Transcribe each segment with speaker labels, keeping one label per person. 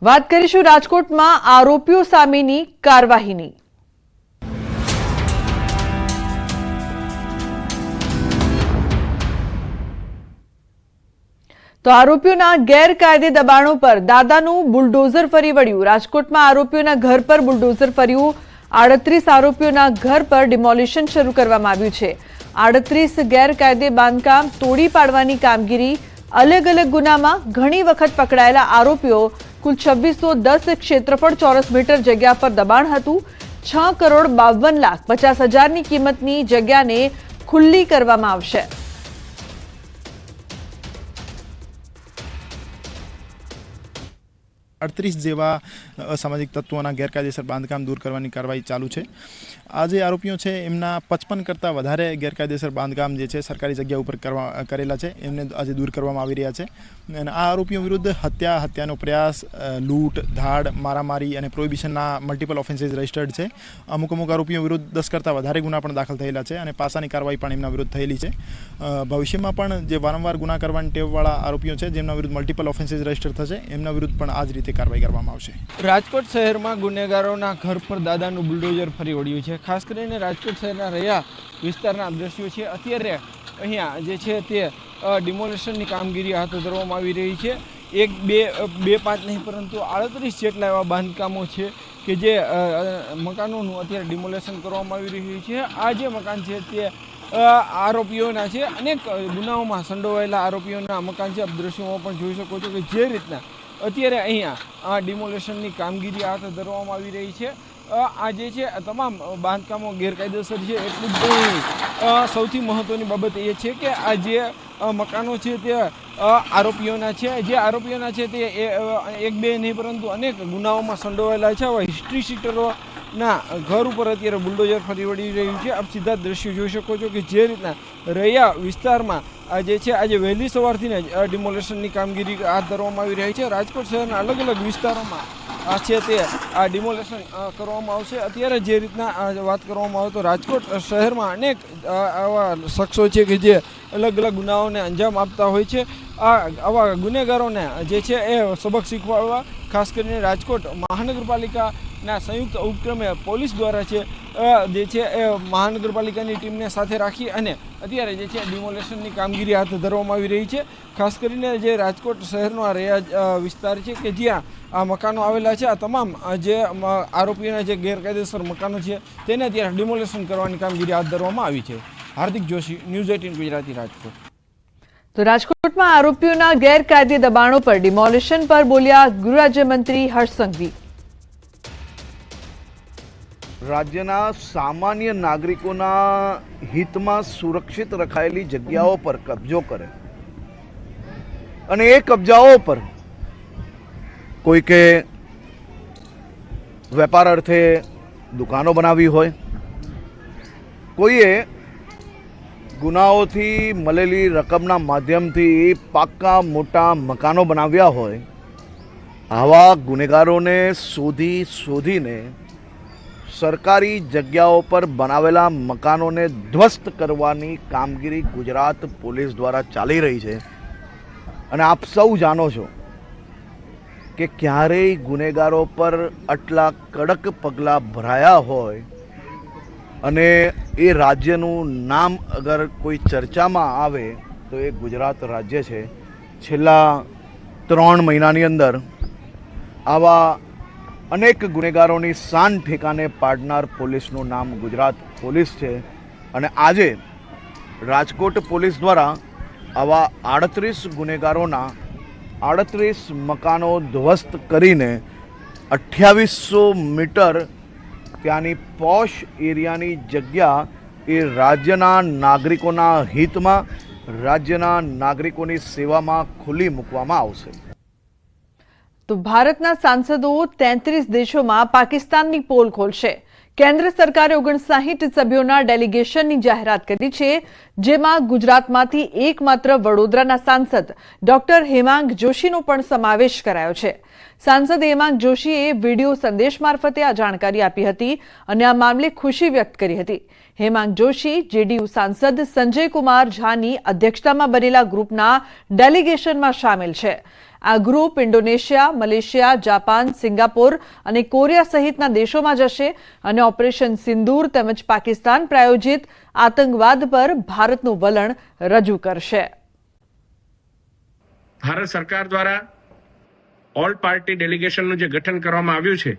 Speaker 1: વાત કરીશું રાજકોટમાં આરોપીઓ સામેની કાર્યવાહીની। તો આરોપીઓના ગેરકાયદે દબાણો પર દાદાનું બુલડોઝર ફરી વળ્યું। રાજકોટમાં આરોપીઓના ઘર પર બુલડોઝર ફર્યું। 38 આરોપીઓના ઘર પર ડિમોલિશન શરૂ કરવામાં આવ્યું છે। 38 ગેરકાયદે બાંધકામ તોડી પાડવાની કામગીરી। अलग अलग गुना में घणी वखत पकड़ायेला आरोपीओ कुल 2610 क्षेत्रफल चौरस मीटर जग्या पर दबाण हतुं। 6,52,50,000 ની કિંમतनी जग्याने खुल्ली करवामां आवशे।
Speaker 2: अड़तीस जेवा असामाजिक तत्वों गैरकायदेसर बांधकाम दूर करने कार्यवाही चालू है। आज आरोपीओ है एमना 55 करता वधारे गैरकायदेसर बांधकाम जे सरकारी जग्या पर करेला है एमने आज दूर करवामां आवी रह्या छे। आ आरोपीओ विरुद्ध हत्या, हत्यानो प्रयास, लूट, धाड़, मारामारी और प्रोहिबिशनना मल्टीपल ऑफेन्सीज रजिस्टर्ड है। अमुक अमुक आरोपीओ विरुद्ध 10 करता वधारे गुना पण दाखल थयेला छे अने पासानी कार्यवाही पण एमना विरुद्ध थयेली छे। भविष्यमां पण जे वारंवार गुना करवानी टेववाळा आरोपीओ है जेमना विरुद्ध मल्टीपल ऑफेन्सीज रजिस्टर थशे एमना विरुद्ध पण आज रीते कार्रवाई करवामां आवशे।
Speaker 3: राजकोट शहर में गुनेगारों घर पर दादानु बुलडोजर फरी वळ्युं छे। खास करीने राजकोट शहरना रैया विस्तारना दृश्यो छे। अत्यारे अहींया जे छे ते डिमोलिशननी कामगीरी हाथ धरवामां आवी रही है। एक बे पांच नहीं परंतु 38 जेटला एवा बांधकामों छे कि जे मकानोनुं अत्यारे डिमोलिशन करवामां आवी रह्युं छे। आ जे मकान छे ते आरोपीओना छे। अनेक गुनाओमां संडोवायेला आरोपीओना मकान छे। आप दृश्योमां पण जोई शको छो कि जे रीतना अत्यारे अहींया आ डिमोलिशननी कामगीरी हाथ धरवामां आवी रही है। आज तमाम बांधकामों गैरकायदेसर है। एटલું જ નહીં, સૌથી મહત્વની બાબત એ છે કે આ જે મકાનો છે તે આરોપીઓના છે। જે આરોપીઓના છે તે એક બે નહીં પરંતુ અનેક ગુનાઓમાં સંડોવાયેલા છે। આવા હિસ્ટ્રી સીટરોના ઘર ઉપર અત્યારે બુલડોઝર ફરી વળી રહ્યું છે। આપ સીધા દ્રશ્યો જોઈ શકો છો કે જે રીતના રૈયા વિસ્તારમાં આજે છે આજે વહેલી સવારથી જ ડિમોલિશનની કામગીરી હાથ ધરવામાં આવી રહી છે। રાજકોટ શહેરના અલગ અલગ વિસ્તારોમાં છે તે આ ડિમોલિશન કરવામાં આવશે। અત્યારે જે રીતના વાત કરવામાં આવે તો રાજકોટ શહેરમાં અનેક આવા શખ્સો છે કે જે અલગ અલગ ગુનાઓને અંજામ આપતા હોય છે। આવા ગુનેગારોને જે છે એ સબક શીખવાડવા ખાસ કરીને રાજકોટ મહાનગરપાલિકાના સંયુક્ત ઉપક્રમે પોલીસ દ્વારા છે જે છે એ મહાનગરપાલિકાની ટીમને સાથે રાખી અને અત્યારે જે છે ડિમોલિશનની કામગીરી હાથ ધરવામાં આવી રહી છે। ખાસ કરીને જે રાજકોટ શહેરનો આ રૈયા વિસ્તાર છે કે જ્યાં આ મકાનો આવેલા છે આ તમામ જે આરોપીઓના જે ગેરકાયદેસર મકાનો છે તેને અત્યારે ડિમોલિશન કરવાની કામગીરી હાથ ધરવામાં આવી છે। હાર્દિક જોશી, ન્યૂઝ 18 ગુજરાતી, રાજકોટ।
Speaker 1: तो राजकोट में आरोपीओं गैरकायदे दबाणों पर डिमोलिशन पर बोलिया गृह राज्य मंत्री हर्ष संघवी।
Speaker 4: राज्यना सामान्य नागरिकोना हित में सुरक्षित रखायेली जग्याओं पर कब्जो करे अने ए कब्जाओं पर कोई के वेपार अर्थे दुकानों बनावी होय, कोईए गुनाओथी मलेली रकमना माध्यमथी पाक्का मोटा मकानों बनाव्या होय। आवा गुनेगारोने शोधीने सरकारी जग्याओं पर बनावेला मकानों ने ध्वस्त करवानी कामगीरी गुजरात पुलिस द्वारा चाली रही है। अने आप सौ जानो छो कि क्यारेय गुनेगारों पर आटला कड़क पगला भराया होय अने ए राज्यनु नाम अगर कोई चर्चा में आवे तो ये गुजरात राज्य है। छेल्ला 3 महीनानी अंदर आवा अनेक गुनेगारों शान ठेकाने पाड़नार पुलिसनु नाम गुजरात पुलिस है। अने आजे राजकोट पुलिस द्वारा आवा 38 गुनेगारोना 38 मकानों ध्वस्त करीने 2800 मीटर त्यानी पॉश एरियानी जग्या ए राज्यना नागरिकोना हितमां राज्यना नागरिकोनी सेवामां खुली मूकवामां आवशे।
Speaker 1: तो भारतना सांसदों 33 देशों में पाकिस्तान की पोल खोलशे। केन्द्र सरकारे 59 सभ्यों डेलिगेशन की जाहेरात करी है, जेमां गुजरातमांथी एकमात्र वडोदराना सांसद डॉक्टर हेमांग जोशीनो पण समावेश करायो छे। सांसद हेमांग जोशीए वीडियो संदेश मार्फते आ जानकारी आपी हती अने आ मामले खुशी व्यक्त करी हती। हेमांग जोशी जेडीयू सांसद संजय कुमार झानी अध्यक्षतामां बनेला ग्रुपना डेलिगेशनमां शामिल छे। આ group Indonesia, Malaysia, Japan, Singapore અને કોરિયા સહિતના દેશોમાં જશે અને ઓપરેશન સિંદૂર તેમજ પાકિસ્તાન પ્રાયોજિત આતંકવાદ પર ભારતનું વલણ રજૂ કરશે.
Speaker 5: ભારત સરકાર દ્વારા ઓલ પાર્ટી ડેલિગેશનનું જે ગઠન કરવામાં આવ્યું છે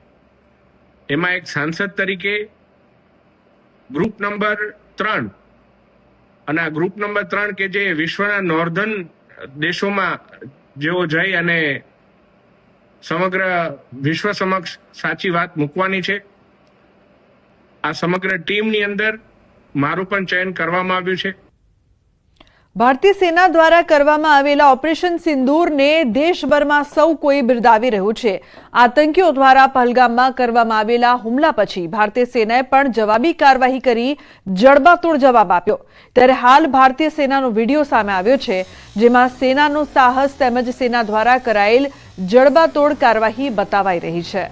Speaker 5: એમાં એક સાંસદ તરીકે ગ્રુપ નંબર 3 અને આ ગ્રુપ નંબર 3 કે જે વિશ્વના નોર્ધન દેશોમાં જેઓ જઈ અને સમગ્ર વિશ્વ સમક્ષ સાચી વાત મૂકવાની છે. આ સમગ્ર ટીમની અંદર મારું પણ ચયન કરવામાં આવ્યું છે.
Speaker 1: ભારતીય સેના દ્વારા કરવામાં આવેલા ઓપરેશન સિંદૂરને દેશભરમાં સૌ કોઈ બિરદાવી રહ્યું છે. આતંકીઓ દ્વારા પહલગામમાં કરવામાં આવેલા હુમલા પછી ભારતીય સેનાએ પણ જવાબી કાર્યવાહી કરી જડબાતોડ જવાબ આપ્યો. ત્યારે હાલ ભારતીય સેનાનો વિડીયો સામે આવ્યો છે, જેમાં સેનાનું સાહસ તેમજ સેના દ્વારા કરાયેલ જડબાતોડ કાર્યવાહી બતાવાઈ રહી છે.